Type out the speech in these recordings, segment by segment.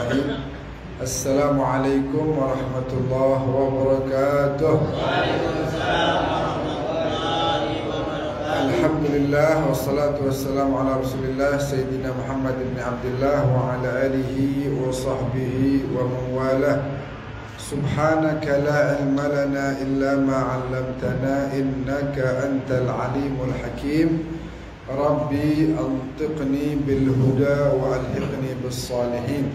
Bismillahirrahmanirrahim. Assalamualaikum warahmatullahi wabarakatuh. Waalaikumsalam warahmatullahi wabarakatuh. Alhamdulillah wassalatu wassalamu ala Rasulillah Sayyidina Muhammad ibn Abdullah wa ala alihi wa sahbihi wa man walah. Subhanaka la ilma lana illa ma 'allamtana innaka antal alimul hakim. Rabbi antiqni bil huda wa alhiqni bis salihin.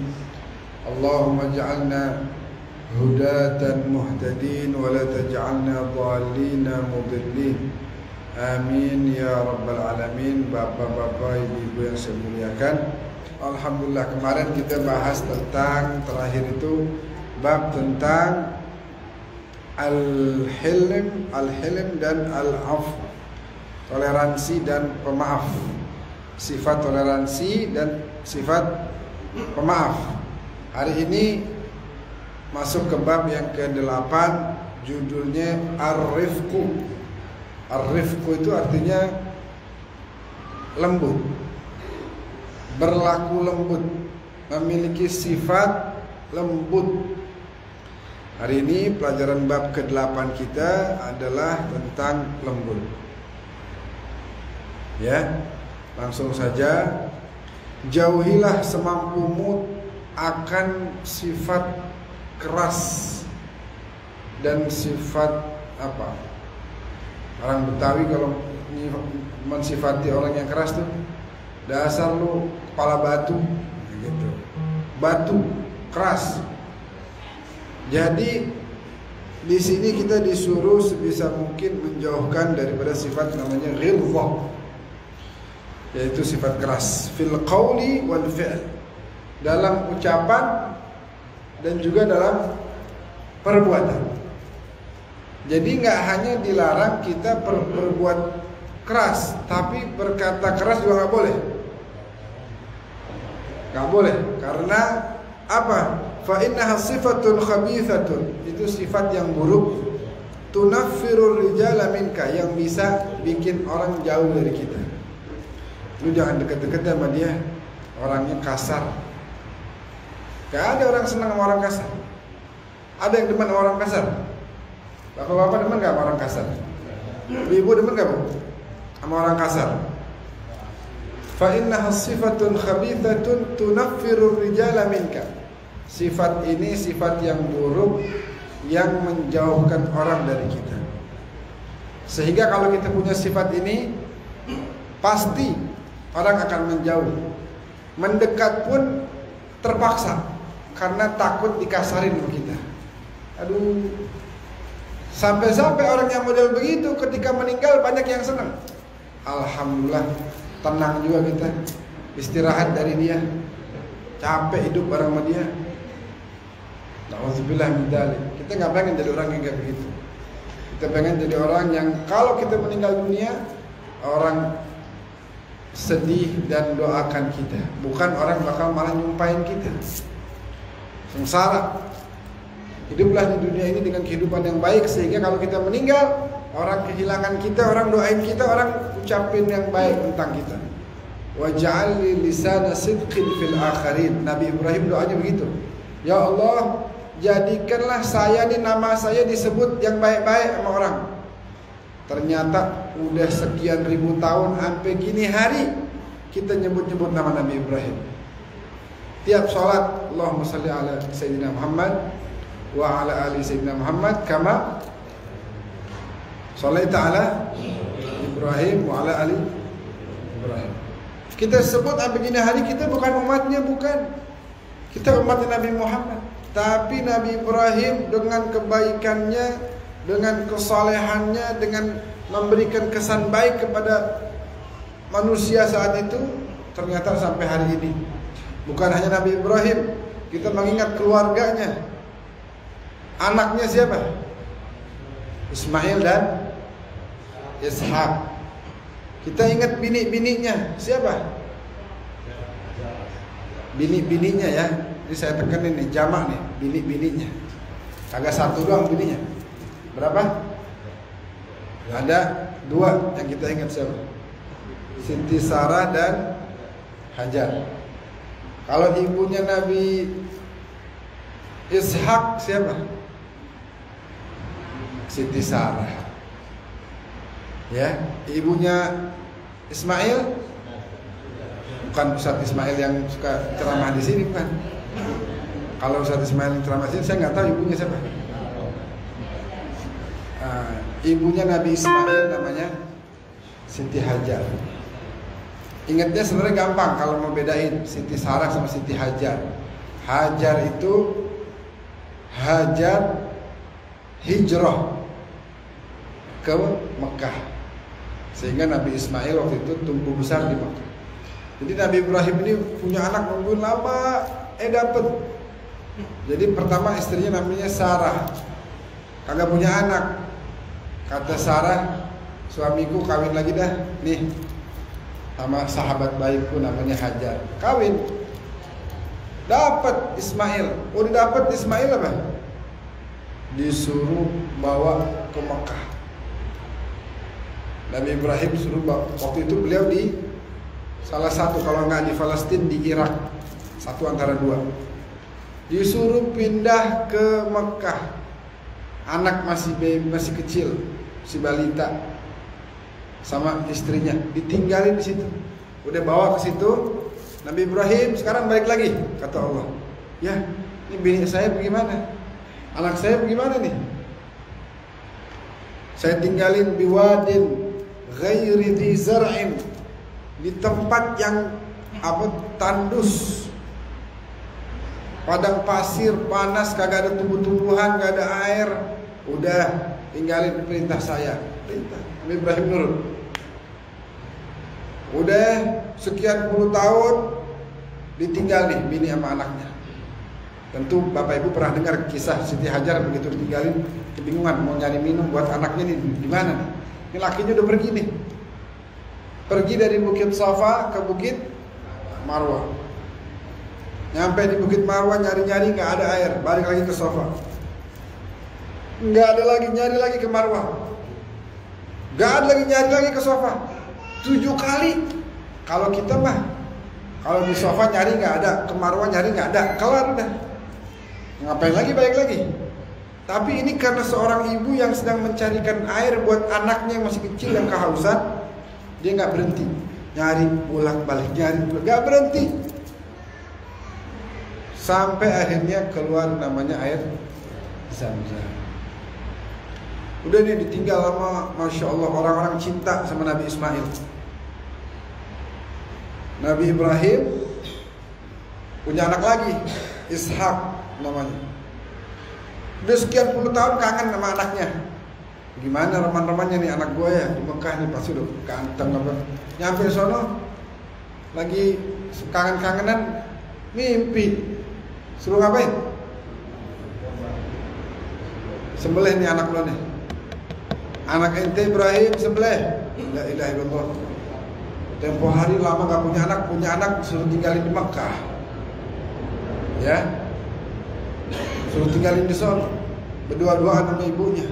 Allahumma ij'alna hudatan muhtadin wa la taj'alna dhalina mudillin. Amin ya rabbal alamin. Bapak-bapak, ibu-ibu yang saya muliakan, alhamdulillah kemarin kita bahas tentang terakhir itu bab tentang al-hilm dan al-'afw, toleransi dan pemaaf, sifat toleransi dan sifat pemaaf. Hari ini masuk ke bab yang ke-8, judulnya ar-rifqu. Ar-rifqu itu artinya lembut, berlaku lembut, memiliki sifat lembut. Hari ini pelajaran bab ke-8 kita adalah tentang lembut. Ya, langsung saja. Jauhilah semampumu akan sifat keras dan sifat apa? Orang Betawi kalau mensifati orang yang keras tuh, dasar lu kepala batu, gitu. Batu keras. Jadi di sini kita disuruh sebisa mungkin menjauhkan daripada sifat namanya ghilzah, yaitu sifat keras fil qawli wal fi'l, dalam ucapan dan juga dalam perbuatan. Jadi nggak hanya dilarang kita berbuat keras, tapi berkata keras juga nggak boleh. Nggak boleh, karena apa? Fa innaha sifatun khabithatun, itu sifat yang buruk. Tunaffirur rijala minka, yang bisa bikin orang jauh dari kita. Lu jangan deket-deket sama dia, orangnya kasar. Gak ada orang senang sama orang kasar. Ada yang demen sama orang kasar? Bapak-bapak demen gak sama orang kasar? Ibu demen gak, Bu? Sama orang kasar? Fa innaha sifatun khabithatun tunaffirur rijala minka. Sifat ini sifat yang buruk yang menjauhkan orang dari kita. Sehingga kalau kita punya sifat ini, pasti orang akan menjauh. Mendekat pun terpaksa, karena takut dikasarin sama kita. Aduh, sampai-sampai orang yang model begitu ketika meninggal banyak yang senang. Alhamdulillah, tenang juga kita, istirahat dari dia. Capek hidup bareng sama dia. Na'udzubillah min dzalik. Kita nggak pengen jadi orang yang kayak begitu. Kita pengen jadi orang yang kalau kita meninggal dunia, orang sedih dan doakan kita, bukan orang bakal malah nyumpahin kita. Sengsara. Hiduplah di dunia ini dengan kehidupan yang baik, sehingga kalau kita meninggal, orang kehilangan kita, orang doain kita, orang ucapin yang baik tentang kita. Waj'al li lisana sidqin fil akhirin. Nabi Ibrahim doanya begitu. Ya Allah, jadikanlah saya nih, nama saya disebut yang baik-baik sama orang. Ternyata udah sekian ribu tahun sampai gini hari kita nyebut-nyebut nama Nabi Ibrahim. Tiap sholat Allahumma salli ala Sayyidina Muhammad wa ala ali Sayyidina Muhammad kama shallaita ala Ibrahim wa ala ali Ibrahim. Kita sebut sampai gini hari, kita bukan umatnya, bukan. Kita umatnya Nabi Muhammad. Tapi Nabi Ibrahim dengan kebaikannya, dengan kesalehannya, dengan memberikan kesan baik kepada manusia saat itu, ternyata sampai hari ini. Bukan hanya Nabi Ibrahim, kita mengingat keluarganya. Anaknya siapa? Ismail dan Ishak. Kita ingat bini-bininya, siapa? Bini-bininya ya. Jadi saya tekenin nih, jamak nih, bini-bininya. Kagak satu doang bininya. Berapa? Ada dua yang kita ingat, siapa? Siti Sarah dan Hajar. Kalau ibunya Nabi Ishak siapa? Siti Sarah. Ya, ibunya Ismail bukan Ustaz Ismail yang suka ceramah di sini, bukan. Kalau Ustaz Ismail yang ceramah di sini saya nggak tahu ibunya siapa. Ibunya Nabi Ismail namanya Siti Hajar. Ingatnya sebenarnya gampang kalau mau bedain Siti Sarah sama Siti Hajar. Hajar itu Hajar hijrah ke Mekah, sehingga Nabi Ismail waktu itu tumbuh besar di Mekah. Jadi Nabi Ibrahim ini punya anak nungguin lama, dapet. Jadi pertama istrinya namanya Sarah, kagak punya anak. Kata Sarah, suamiku kawin lagi dah, nih sama sahabat baikku namanya Hajar. Kawin, dapat Ismail. Udah dapat Ismail apa? Disuruh bawa ke Mekah. Nabi Ibrahim suruh bawa. Waktu itu beliau di salah satu, kalau nggak di Palestina, di Irak, satu antara dua. Disuruh pindah ke Mekah. Anak masih kecil, si balita, sama istrinya ditinggalin di situ. Udah bawa ke situ. Nabi Ibrahim sekarang balik lagi, kata Allah. Ya, ini bini saya bagaimana? Anak saya bagaimana nih? Saya tinggalin biwadin ghairi dhi zar'in, di tempat yang tandus, padang pasir, panas, kagak ada tumbuh-tumbuhan, kagak ada air. Udah, tinggalin perintah saya. Perintah Nabi Ibrahim nurut. Udah sekian puluh tahun ditinggal nih bini sama anaknya. Tentu Bapak Ibu pernah dengar kisah Siti Hajar begitu ditinggalin, kebingungan mau nyari minum buat anaknya nih di mana nih. Ini lakinya udah pergi nih. Pergi dari Bukit Safa ke Bukit Marwah. Nyampe di Bukit Marwah nyari-nyari nggak ada air, balik lagi ke Safa. Nggak ada lagi, nyari lagi ke Marwah. Nggak ada lagi, nyari lagi ke Safa. 7 kali. Kalau kita mah, kalau di Safa nyari nggak ada, ke Marwah nyari nggak ada, kelar udah. Ngapain lagi, balik lagi. Tapi ini karena seorang ibu yang sedang mencarikan air buat anaknya yang masih kecil yang kehausan, dia nggak berhenti, nyari bolak-balik, nyari nggak berhenti, sampai akhirnya keluar namanya air Zam-Zam. Udah nih ditinggal lama, masya Allah, orang-orang cinta sama Nabi Ismail. Nabi Ibrahim punya anak lagi, Ishak namanya. Udah sekian puluh tahun kangen sama anaknya. Gimana reman-remannya nih anak gue ya di Mekah nih, pasti udah ganteng apa. Nyampe sono lagi kangen-kangenan, mimpi suruh ngapain? Sembelih nih anak lo nih. Anak ente Ibrahim sembelih. La ilaha illallah. Tempo hari lama gak punya anak suruh tinggalin di Mekah. Ya, suruh tinggalin di sana, berdua-duaan sama ibunya.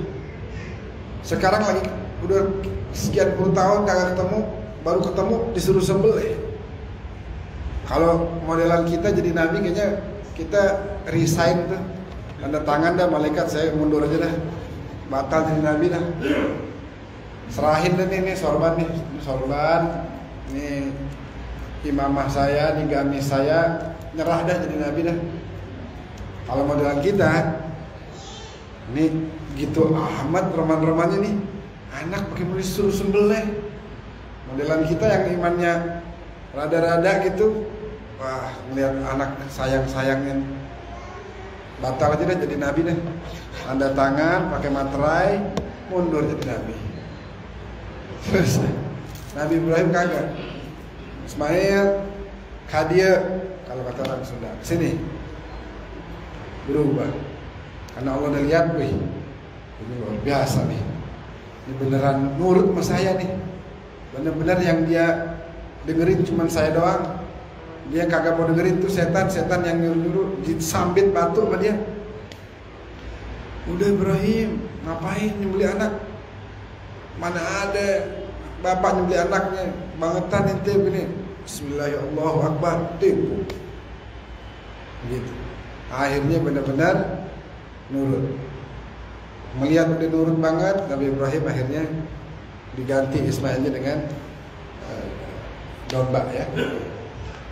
Sekarang lagi udah sekian puluh tahun kagak ketemu, baru ketemu disuruh sembelih. Kalau modelan kita jadi nabi, kayaknya kita resign tuh, tanda tangan dah malaikat, saya mundur aja dah, batal jadi nabi dah. Serahin deh nih sorban nih, sorban, nih imamah saya, nih gamis saya, nyerah dah jadi nabi dah. Kalau modelan kita, ini gitu amat roman-romannya nih, anak pakai mau disuruh sembelih. Modelan kita yang imannya rada-rada gitu, wah melihat anak sayang-sayangin, batal aja dah jadi nabi dah. Tanda tangan, pakai materai, mundur jadi nabi. Terus Nabi Ibrahim kagak, Ismail kadia kalau kata orang Sunda, sini berubah karena Allah udah lihat, wih ini luar biasa nih, ini beneran nurut sama saya nih, bener-bener yang dia dengerin cuman saya doang, dia kagak mau dengerin tuh setan yang nyuruh-nyuruh, disambit batu sama dia. Udah Ibrahim ngapain nyembeli anak, mana ada bapak nyembeli anaknya, bangetan ente begini, Bismillahirrahmanirrahim, tipu gitu. Akhirnya benar-benar nurut. Melihat udah nurut banget, Nabi Ibrahim akhirnya diganti Ismailnya dengan domba ya.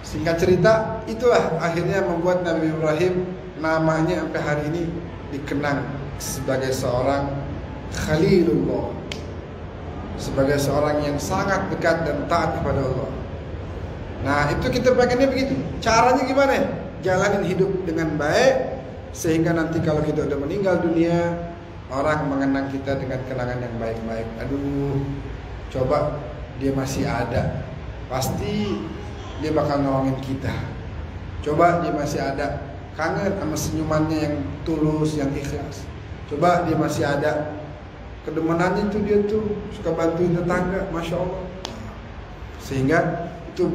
Singkat cerita, itulah akhirnya membuat Nabi Ibrahim namanya sampai hari ini dikenang sebagai seorang Khalilullah, sebagai seorang yang sangat dekat dan taat kepada Allah. Nah itu kita pengennya begitu. Caranya gimana? Jalanin hidup dengan baik, sehingga nanti kalau kita udah meninggal dunia, orang mengenang kita dengan kenangan yang baik-baik. Aduh, coba dia masih ada, pasti dia bakal nolongin kita. Coba dia masih ada, kangen sama senyumannya yang tulus, yang ikhlas. Coba dia masih ada, kedemenannya itu dia tuh suka bantuin tetangga, Masya Allah. Sehingga itu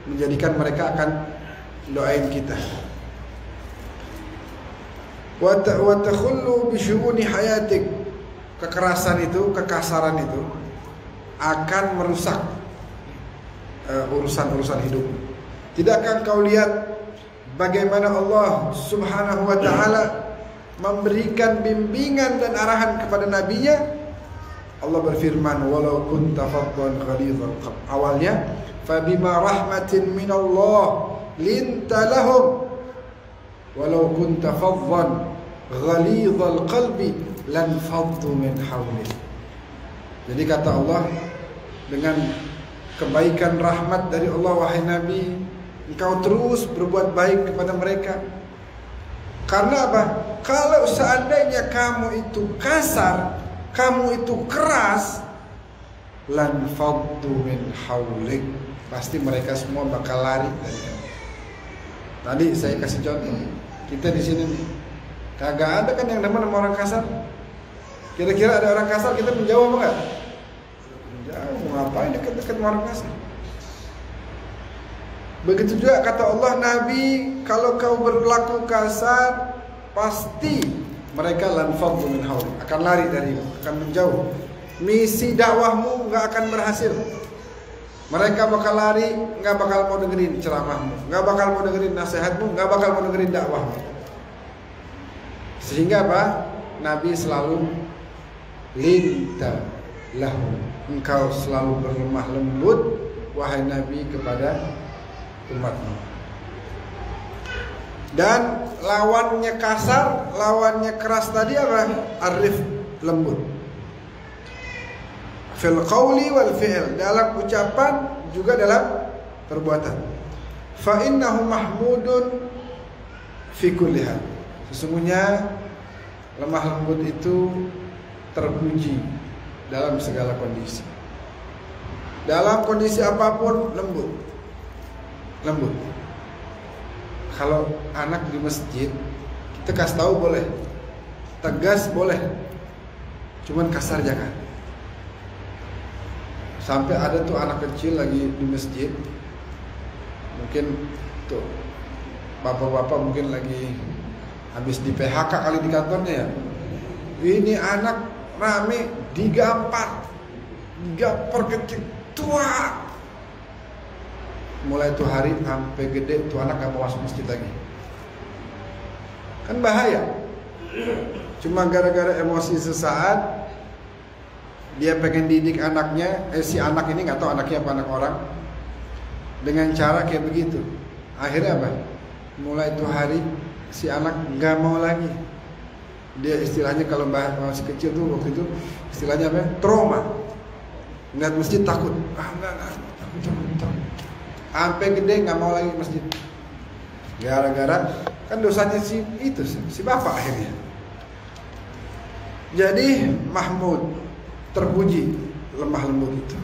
menjadikan mereka akan doain kita. Wa takhullu bi syu'uni hayatik. Kekerasan itu, kekasaran itu akan merusak urusan-urusan hidup. Tidakkah kau lihat bagaimana Allah Subhanahu wa taala memberikan bimbingan dan arahan kepada nabinya? Allah berfirman, walau kunta faddan ghalidhal qalb. Awalnya, fabima rahmatin minallah linta lahum walau kunta faddan ghalidhal qalbi lan faddu min hawlik. Jadi kata Allah, dengan kebaikan rahmat dari Allah, wahai Nabi, engkau terus berbuat baik kepada mereka. Karena apa? Kalau seandainya kamu itu kasar, kamu itu keras, lan faddu min haulik, pasti mereka semua bakal lari dari kamu. Tadi saya kasih contoh, kita di sini nih, kagak ada kan yang demen sama orang kasar. Kira-kira ada orang kasar kita menjauh apa enggak? Menjauh, ngapain dekat-dekat sama orang kasar? Begitu juga kata Allah, Nabi, kalau kau berlaku kasar, pasti mereka lan faddu min haulik, akan lari darimu, akan menjauh. Misi dakwahmu enggak akan berhasil. Mereka bakal lari, enggak bakal mau dengerin ceramahmu, enggak bakal mau dengerin nasihatmu, enggak bakal mau dengerin dakwahmu. Sehingga apa? Nabi selalu linta lahu, engkau selalu berlemah lembut wahai Nabi kepada umatmu. Dan lawannya kasar, lawannya keras tadi apa? Arif, lembut. Fil qawli wal fi'l, dalam ucapan juga dalam perbuatan. Fa innahu mahmudun fi kulli hal. Sesungguhnya lemah lembut itu terpuji dalam segala kondisi. Dalam kondisi apapun lembut. Lembut. Kalau anak di masjid, kita kasih tahu boleh, tegas boleh, cuman kasar jangan. Sampai ada tuh anak kecil lagi di masjid, mungkin tuh bapak-bapak mungkin lagi habis di PHK kali di kantornya ya. Ini anak rame digampar kecil tua. Mulai tuh hari sampai gede tuh anak gak mau masuk masjid lagi. Kan bahaya. Cuma gara-gara emosi sesaat, dia pengen didik anaknya, si anak ini nggak tahu anaknya apa anak orang, dengan cara kayak begitu. Akhirnya apa? Mulai tuh hari si anak nggak mau lagi. Dia istilahnya kalau masih kecil tuh waktu itu istilahnya apa? Trauma. Ngeliat masjid takut. Enggak, takut. Sampai gede nggak mau lagi masjid. Gara-gara kan dosanya si bapak akhirnya. Jadi Mahmud, terpuji lemah lembut itu.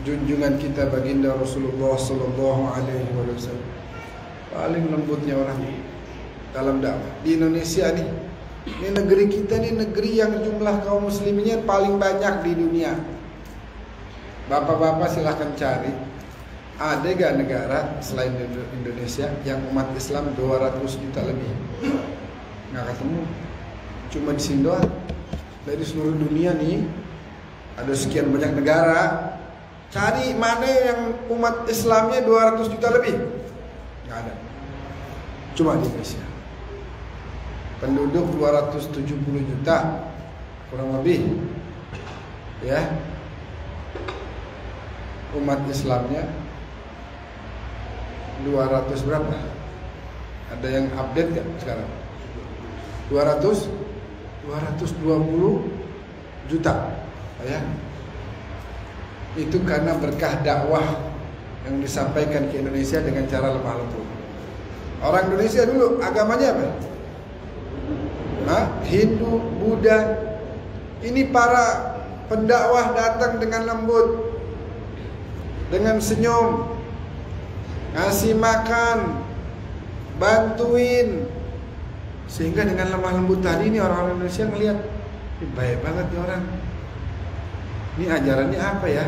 Junjungan kita baginda Rasulullah Sallallahu Alaihi Wasallam, paling lembutnya orang dalam dakwah. Di Indonesia nih, ini negeri kita nih, negeri yang jumlah kaum musliminnya paling banyak di dunia. Bapak-bapak silahkan cari, ada gak negara selain Indonesia yang umat Islam 200 juta lebih? Nggak ketemu. Cuma di sini doang. Dari seluruh dunia nih ada sekian banyak negara. Cari mana yang umat Islamnya 200 juta lebih? Nggak ada. Cuma di Indonesia. penduduk 270 juta kurang lebih, ya. Umat Islamnya 200 berapa? Ada yang update nggak sekarang? 220 juta, ya. Itu karena berkah dakwah yang disampaikan ke Indonesia dengan cara lemah lembut. Orang Indonesia dulu agamanya apa? Hindu, Buddha. Ini para pendakwah datang dengan lembut, dengan senyum, ngasih makan, bantuin. Sehingga dengan lemah lembut tadi ini orang-orang Indonesia ngelihat, ini baik banget nih orang. Ini ajarannya apa ya?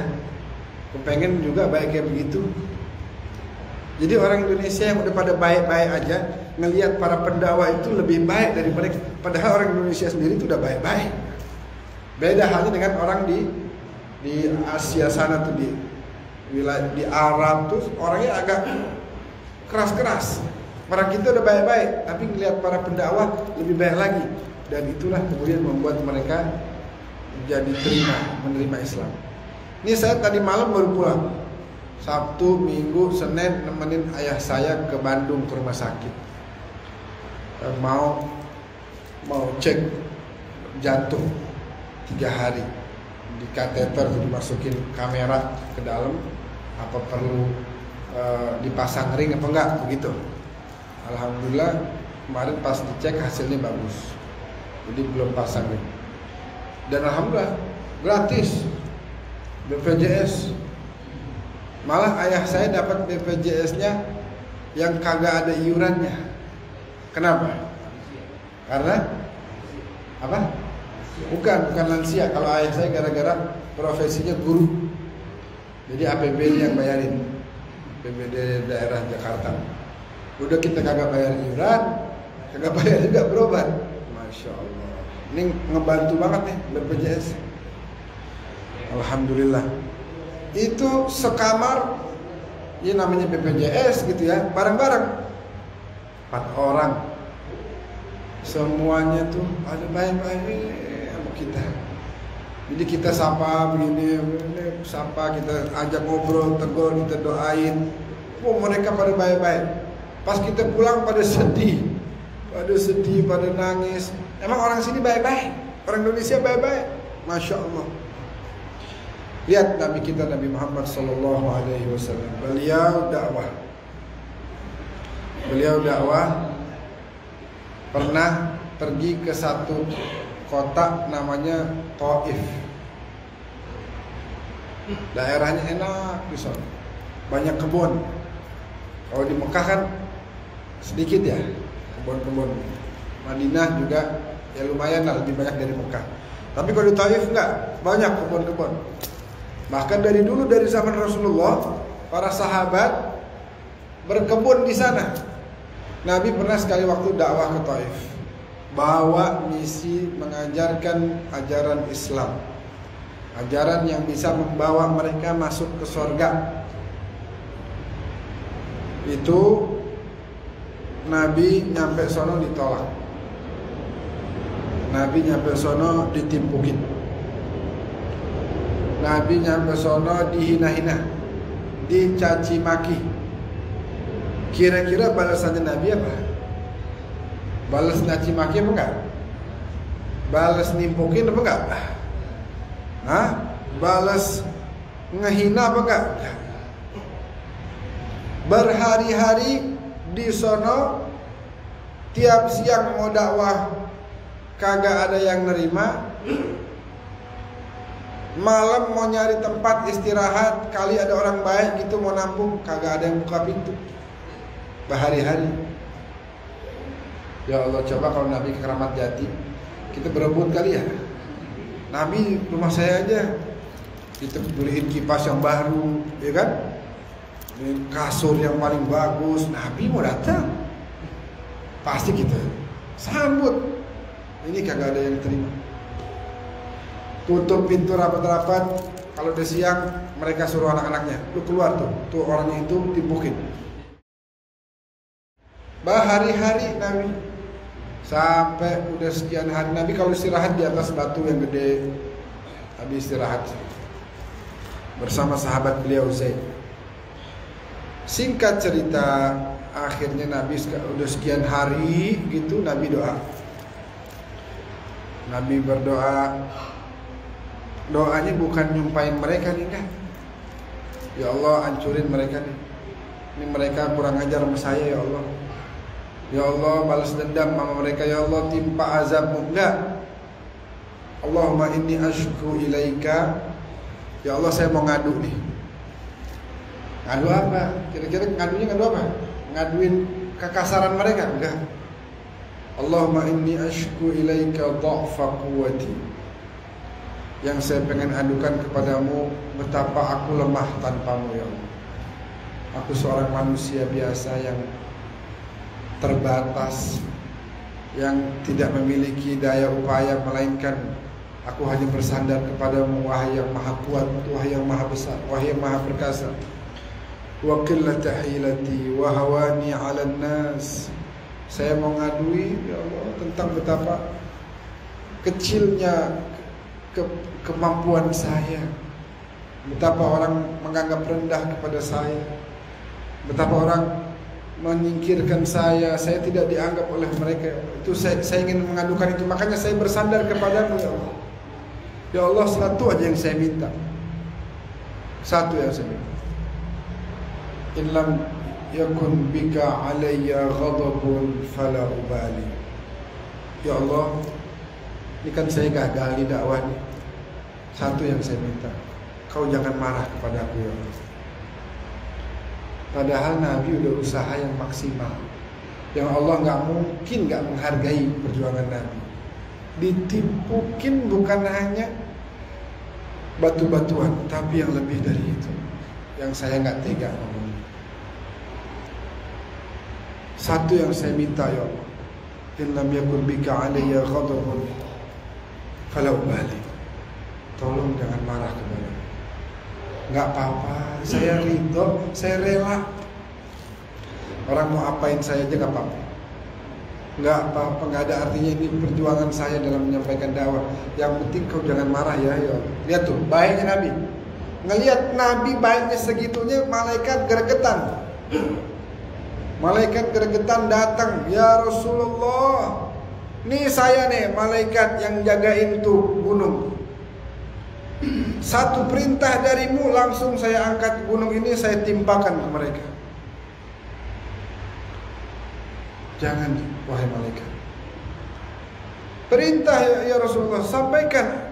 Kepengen juga baik kayak begitu. Jadi orang Indonesia yang udah pada baik-baik aja ngelihat para pendakwah itu lebih baik dari mereka. Padahal orang Indonesia sendiri itu udah baik-baik. Beda halnya dengan orang di Asia sana tuh, di wilayah di Arab tuh orangnya agak keras-keras. Orang kita udah baik-baik, tapi ngelihat para pendakwah lebih baik lagi. Dan itulah kemudian membuat mereka jadi menerima Islam. Ini saya tadi malam baru pulang. Sabtu, Minggu, Senin nemenin ayah saya ke Bandung ke rumah sakit. Mau cek jantung 3 hari. Di kateter dimasukin kamera ke dalam. Apa perlu dipasang ring apa enggak begitu. Alhamdulillah kemarin pas dicek hasilnya bagus. Jadi belum pasang ring. Dan alhamdulillah gratis BPJS. Malah ayah saya dapat BPJS-nya yang kagak ada iurannya. Kenapa? Karena apa? Bukan lansia. Kalau ayah saya gara-gara profesinya guru. Jadi APBD yang bayarin. APBD daerah Jakarta. Udah kita kagak bayar iuran, kagak bayar juga berobat. Masya Allah. Ini ngebantu banget nih BPJS. Alhamdulillah. Itu sekamar, ya namanya BPJS gitu ya, bareng-bareng 4 orang. Semuanya tuh ada baik-baik sama kita. Jadi kita sapa begini, sapa, kita ajak ngobrol, tegur, kita doain. Mereka pada baik-baik. Pas kita pulang pada sedih, pada nangis. Emang orang sini baik-baik, orang Indonesia baik-baik, Masya Allah. Lihat Nabi kita Nabi Muhammad Sallallahu Alaihi Wasallam. Beliau dakwah pernah pergi ke satu kota namanya Taif. Daerahnya enak di sana, banyak kebun. Kalau di Mekah kan sedikit ya kebun-kebun. Madinah juga ya lumayan lah, lebih banyak dari Mekah. Tapi kalau di Taif enggak, banyak kebun-kebun. Bahkan dari dulu, dari zaman Rasulullah, para sahabat berkebun di sana. Nabi pernah sekali waktu dakwah ke Taif, bawa misi mengajarkan ajaran Islam, ajaran yang bisa membawa mereka masuk ke surga. Itu Nabi nyampe sono ditolak. Nabi nyampe sono ditimpukin. Nabi nyampe sono dihina-hina, dicaci maki. Kira-kira balasannya Nabi apa? Balas caci maki apa enggak? Balas nimpukin apa enggak? Balas ngehina apa enggak? Berhari-hari di sono, tiap siang mau dakwah kagak ada yang nerima. Malam mau nyari tempat istirahat, kali ada orang baik gitu mau nampung, kagak ada yang buka pintu. Berhari-hari. Ya Allah, coba kalau Nabi ke Keramat Jati, kita berebut kali ya. Nabi rumah saya aja, kita beliin kipas yang baru, ya kan? Kasur yang paling bagus. Nabi mau datang, pasti kita sambut. Ini kagak ada yang terima. Tutup pintu rapat-rapat. Kalau udah siang, mereka suruh anak-anaknya, lu keluar tuh orangnya itu timpukin. Berhari-hari Nabi Sampai udah sekian hari Nabi kalau istirahat di atas batu yang gede. Nabi istirahat bersama sahabat beliau Zaid. Singkat cerita, akhirnya Nabi udah sekian hari gitu, Nabi doa. Nabi berdoa. Doanya bukan nyumpahin mereka nih kan. Ya Allah, hancurin mereka nih. Ini mereka kurang ajar sama saya ya Allah. Ya Allah, balas dendam sama mereka. Ya Allah, timpa azabmu. Enggak. Allahumma inni asyku ilaika. Ya Allah, saya mau ngadu nih. Ngadu apa? Kira-kira ngadunya ngadu apa? Ngaduin kekasaran mereka? Enggak. Allahumma inni asyku ilaika dha'fa quwwati. Yang saya pengen adukan kepadamu, betapa aku lemah tanpamu ya Allah. Aku seorang manusia biasa yang terbatas, yang tidak memiliki daya upaya, melainkan aku hanya bersandar kepadamu, wahai yang maha kuat, wahai yang maha besar, wahai yang maha perkasa. Wa qillata hilati wa hawani 'alan nas. Saya mau ngadui ya Allah tentang betapa kecilnya kemampuan saya, betapa orang menganggap rendah kepada saya, betapa orang menyingkirkan saya tidak dianggap oleh mereka. Itu saya ingin mengadukan itu, makanya saya bersandar kepadamu ya Allah. Ya Allah, satu aja yang saya minta, satu yang saya minta. In lam yakun bika alayya ghadabun fala ubali. Ya Allah, ini kan saya gagal di dakwah nih. Satu yang saya minta, kau jangan marah kepada aku ya Allah. Padahal Nabi udah usaha yang maksimal, yang Allah gak mungkin gak menghargai perjuangan Nabi. Ditimpukin bukan hanya batu-batuan, tapi yang lebih dari itu, yang saya gak tega ngomong. Satu yang saya minta ya Allah, in lam yakun bika alayya ghadabun fala ubali. Tolong jangan marah kepada aku. Gak apa-apa, saya ridho, saya rela. Orang mau apain saya aja gak apa-apa. Gak apa-apa, gak ada artinya ini perjuangan saya dalam menyampaikan dakwah. Yang penting kau jangan marah ya Allah. Lihat tuh, baiknya Nabi. Ngelihat Nabi baiknya segitunya, malaikat gregetan. Malaikat gregetan datang, ya Rasulullah, nih saya nih malaikat yang jagain tuh gunung. Satu perintah darimu langsung saya angkat gunung ini, saya timpakan ke mereka. Jangan wahai malaikat. Perintah ya Rasulullah, sampaikan.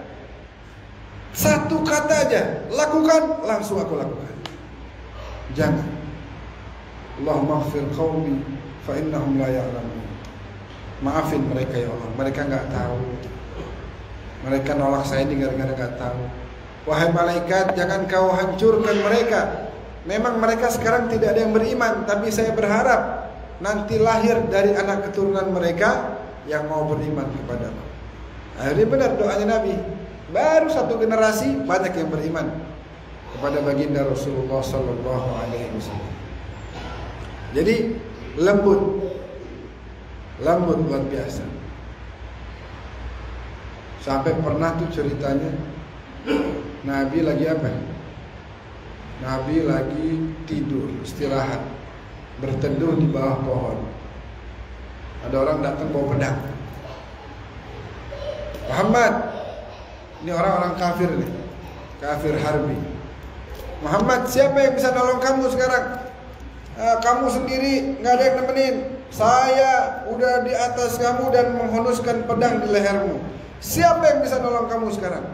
Satu kata aja, lakukan, langsung aku lakukan. Jangan. Allahumma ighfir qaumi fa innahum la ya'lamun. Maafin mereka ya Allah, mereka enggak tahu. Mereka nolak saya ini gara-gara enggak tahu. Wahai malaikat, jangan kau hancurkan mereka. Memang mereka sekarang tidak ada yang beriman, tapi saya berharap nanti lahir dari anak keturunan mereka yang mau beriman kepadamu. Akhirnya benar doanya Nabi. Baru satu generasi banyak yang beriman kepada baginda Rasulullah sallallahu alaihi wasallam. Jadi lembut luar biasa. Sampai pernah tuh ceritanya Nabi lagi apa? Nabi lagi tidur, istirahat, berteduh di bawah pohon. Ada orang datang bawa pedang. Muhammad, ini orang-orang kafir nih, kafir harbi. Muhammad, siapa yang bisa nolong kamu sekarang? Kamu sendiri nggak ada yang nemenin. Saya udah di atas kamu dan menghunuskan pedang di lehermu. Siapa yang bisa nolong kamu sekarang?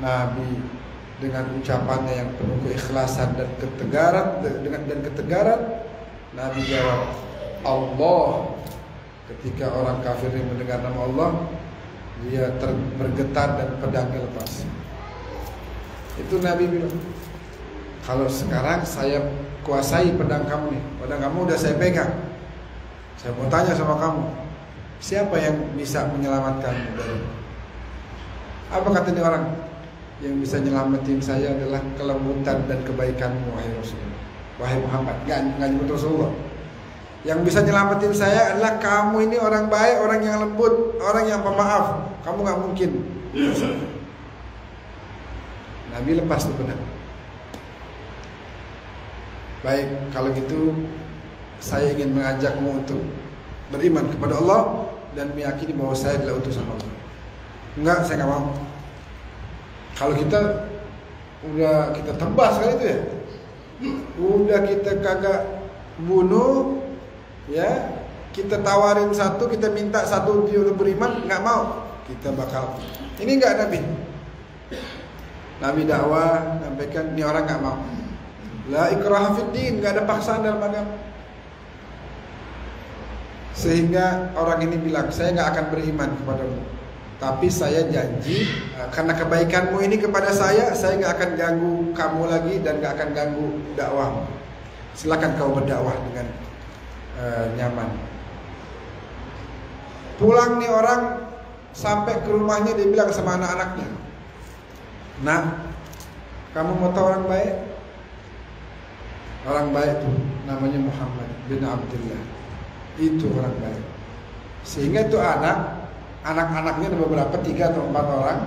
Nabi dengan ucapannya yang penuh keikhlasan dan ketegaran, Nabi jawab, Allah. Ketika orang kafir yang mendengar nama Allah, dia bergetar dan pedangnya lepas. Itu Nabi bilang, kalau sekarang saya kuasai pedang kamu nih, pedang kamu udah saya pegang. Saya mau tanya sama kamu, siapa yang bisa menyelamatkanmu dari? Apa katanya orang? Yang bisa nyelamatin saya adalah kelembutan dan kebaikanmu wahai Rasulullah, wahai Muhammad. Nggak nyebut Rasulullah. Yang bisa nyelamatin saya adalah kamu ini orang baik, orang yang lembut, orang yang pemaaf. Kamu nggak mungkin. Nabi lepas tuh benar. Baik, kalau gitu saya ingin mengajakmu untuk beriman kepada Allah dan meyakini bahwa saya adalah utusan Allah. Enggak, saya nggak mau. Kalau kita udah kita tebas kali itu ya, udah kita kagak bunuh, ya kita tawarin satu, kita minta satu dia untuk beriman, nggak mau, kita bakal. Ini nggak Nabi. Nabi dakwah, sampaikan ini orang nggak mau. La ikraha fid din, nggak ada paksaan dalam agama. Sehingga orang ini bilang, saya nggak akan beriman kepadamu, tapi saya janji karena kebaikanmu ini kepada saya nggak akan ganggu kamu lagi dan nggak akan ganggu dakwahmu. Silakan kau berdakwah dengan nyaman. Pulang nih orang, sampai ke rumahnya dia bilang sama anak-anaknya, nah, kamu mau tahu orang baik? Orang baik itu namanya Muhammad bin Abdullah. Itu orang baik. Sehingga itu anak-anaknya ada beberapa 3 atau 4 orang,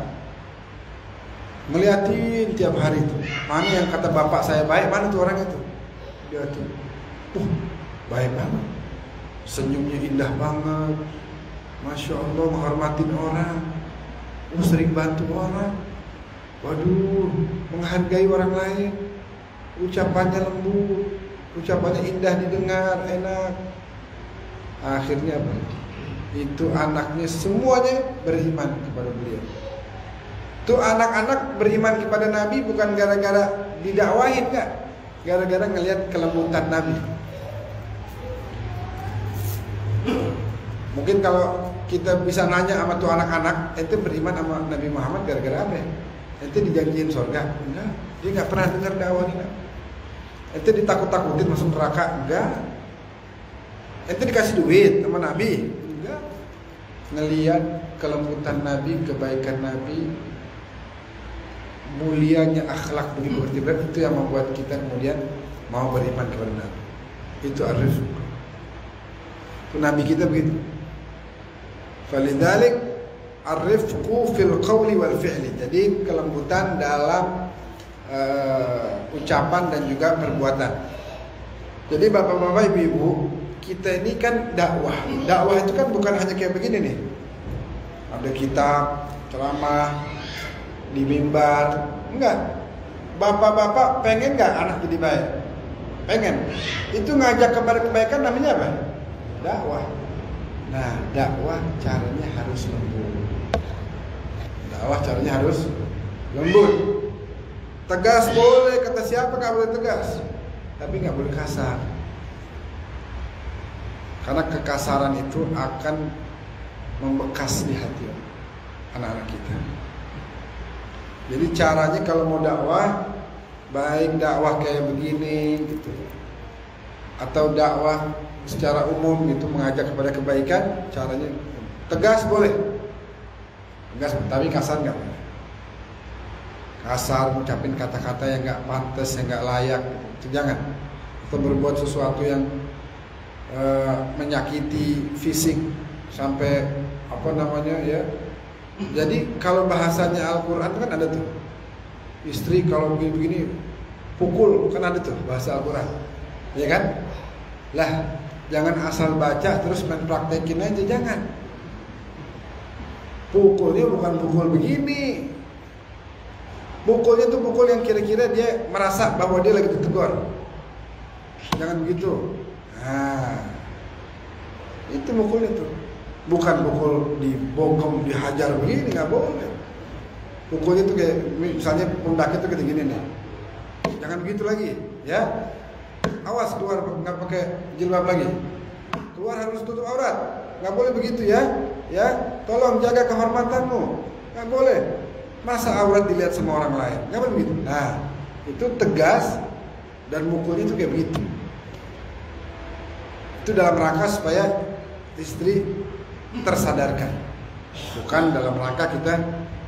ngeliatin tiap hari itu. Mana yang kata bapak saya baik, mana tuh orang itu? Dia tuh, baik banget, senyumnya indah banget, masya Allah, menghormatin orang, sering bantu orang, waduh, menghargai orang lain, ucapannya lembut, ucapannya indah didengar, enak. Akhirnya apa? Itu anaknya semuanya beriman kepada beliau. Itu anak-anak beriman kepada Nabi bukan gara-gara didakwahin, enggak, gara-gara ngelihat kelembutan Nabi. Mungkin kalau kita bisa nanya sama tuh anak-anak, ente beriman sama Nabi Muhammad gara-gara apa ya? Ente dijanjiin surga? Enggak, dia nggak pernah dengar dakwah ini. Ente ditakut-takutin masuk neraka? Enggak. Ente dikasih duit sama Nabi? Enggak. Ngelihat kelembutan Nabi, kebaikan Nabi, mulianya akhlak budi pekerti, itu yang membuat kita kemudian mau beriman kepada Nabi. Itu ar-rifq. Itu Nabi kita begitu. Falidzalik ar-rifqu fil qawli wal fi'li. Jadi kelembutan dalam ucapan dan juga perbuatan. Jadi bapak-bapak, ibu-ibu, kita ini kan dakwah. Dakwah itu kan bukan hanya kayak begini nih. Ada kitab, ceramah, di mimbar. Enggak. Bapak-bapak pengen nggak anak jadi baik? Pengen. Itu ngajak kepada kebaikan namanya apa? Dakwah. Nah, dakwah caranya harus lembut. Dakwah caranya harus lembut. Tegas boleh, kata siapa nggak boleh tegas, tapi nggak boleh kasar. Karena kekasaran itu akan membekas di hati anak-anak kita. Jadi caranya kalau mau dakwah, baik dakwah kayak begini gitu, atau dakwah secara umum gitu, mengajak kepada kebaikan, caranya tegas boleh, tegas, tapi kasar nggak boleh. Kasar, ngucapin kata-kata yang nggak pantas, yang nggak layak, itu jangan. Atau berbuat sesuatu yang menyakiti fisik sampai apa namanya ya. Jadi kalau bahasanya Al-Quran kan ada tuh, istri kalau begini pukul, kan ada tuh bahasa Al-Quran, ya kan? Lah, jangan asal baca terus main praktekin aja, jangan. Pukulnya bukan pukul begini. Pukulnya tuh pukul yang kira-kira dia merasa bahwa dia lagi ditegur. Jangan begitu. Nah, itu pukulnya tuh. Bukan pukul dibogem, dihajar begini, nggak boleh. Pukulnya tuh kayak misalnya pundaknya tuh kayak gini nih. Jangan begitu lagi, ya. Awas keluar nggak pakai jilbab lagi. Keluar harus tutup aurat. Nggak boleh begitu ya. Ya, tolong jaga kehormatanmu. Nggak boleh. Masa aurat dilihat sama orang lain? Nggak boleh begitu. Nah, itu tegas dan mukulnya itu kayak begitu. Itu dalam rangka supaya istri tersadarkan, bukan dalam rangka kita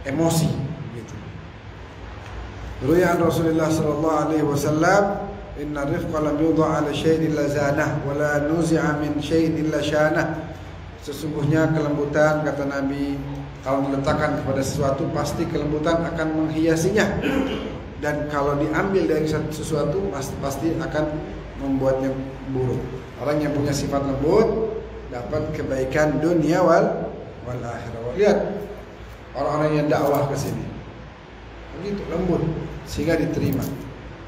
emosi gitu. Riwayat Rasulullah sallallahu alaihi wasallam Inna rifqa lam yudha' ala syai'in illa zanah wa la nuzi'a min syai'in illa syanah. Sesungguhnya kelembutan, kata Nabi, kalau diletakkan kepada sesuatu pasti kelembutan akan menghiasinya. Dan kalau diambil dari sesuatu pasti akan membuatnya buruk. Orang yang punya sifat lembut dapat kebaikan dunia wal akhirah. Lihat orang-orang yang dakwah ke sini. Begitu lembut sehingga diterima.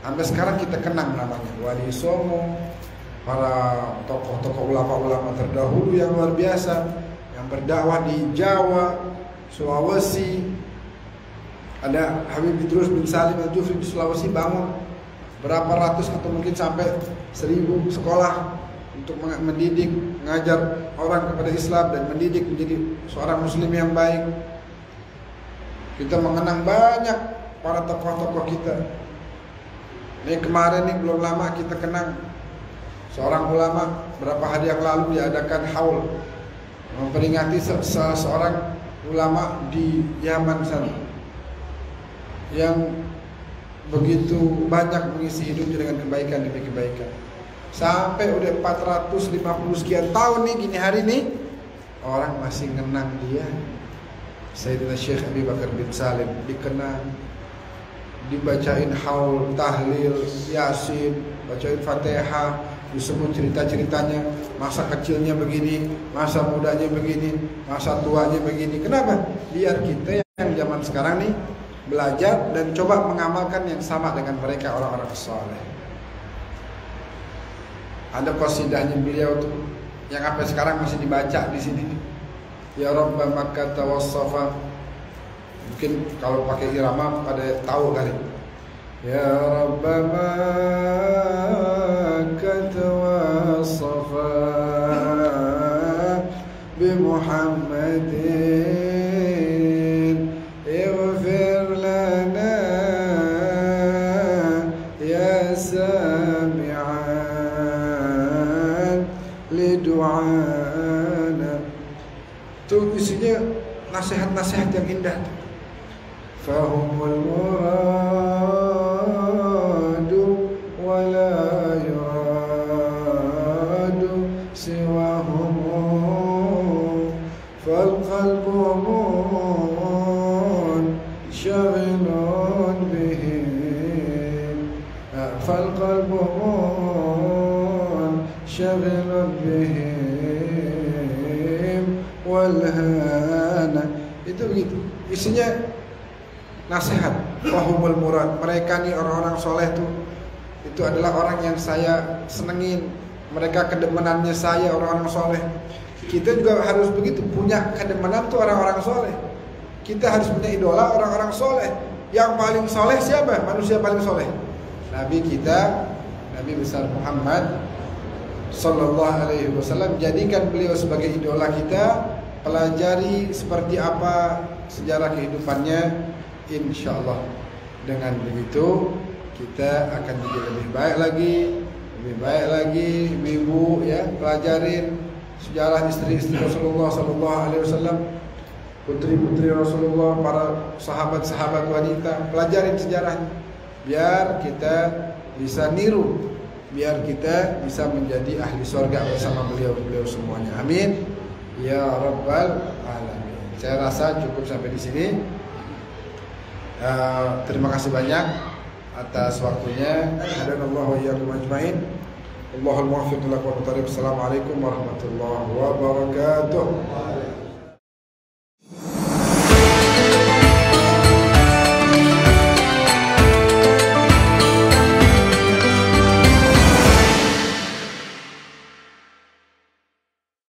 Sampai sekarang kita kenang namanya Wali Songo, para tokoh-tokoh ulama-ulama terdahulu yang luar biasa yang berdakwah di Jawa, Sulawesi. Ada Habib Idrus bin Salim Al-Jufri di Sulawesi bangun berapa ratus atau mungkin sampai 1000 sekolah untuk mendidik, mengajar orang kepada Islam dan mendidik menjadi seorang muslim yang baik. Kita mengenang banyak para tokoh-tokoh kita. Ini kemarin nih belum lama kita kenang seorang ulama, berapa hari yang lalu diadakan haul memperingati seorang ulama di Yaman sana yang begitu banyak mengisi hidupnya dengan kebaikan demi kebaikan. Sampai udah 450 sekian tahun nih gini hari nih orang masih ngenang dia. Sayyidina Syekh Abi Bakar bin Salim dikenang, dibacain haul, tahlil, yasin, bacain Fatihah, disebut cerita-ceritanya, masa kecilnya begini, masa mudanya begini, masa tuanya begini. Kenapa? Biar kita yang zaman sekarang nih belajar dan coba mengamalkan yang sama dengan mereka orang-orang saleh. Ada qasidahnya beliau tuh yang sampai sekarang masih dibaca di sini. Ya Rabba Makkah was-Safa. Mungkin kalau pakai irama pada tahu kali. Ya Rabba Makkah was-Safa bi Muhammadin ighfir lana ya sami'an li du'ana. Itu isinya nasihat-nasihat yang indah. Fahumul muradu wa la yuradu siwahum fal qalbu munshagilun bihim fal qalbu munshagilun bihim walhana. Itu begitu isinya nasihat. Wahumul murad, mereka nih orang-orang soleh tuh itu adalah orang yang saya senengin, mereka kedemenannya saya orang-orang soleh. Kita juga harus begitu, punya kedemenan tuh orang-orang soleh. Kita harus punya idola orang-orang soleh. Yang paling soleh siapa? Manusia paling soleh Nabi kita, Nabi besar Muhammad Sallallahu Alaihi Wasallam. Jadikan beliau sebagai idola kita, pelajari seperti apa sejarah kehidupannya. Insya Allah dengan begitu kita akan jadi lebih baik lagi, ibu ya, pelajarin sejarah istri-istri Rasulullah Sallallahu Alaihi Wasallam, putri-putri Rasulullah, para sahabat-sahabat wanita, pelajarin sejarahnya biar kita bisa niru, biar kita bisa menjadi ahli surga bersama beliau semuanya. Amin ya rabbal alamin. Saya rasa cukup sampai di sini. Terima kasih banyak atas waktunya. Hadanallahu wa iyyakum ajmain. Allahul muwaffiq ila aqwamit thariq. Assalamualaikum warahmatullahi wabarakatuh.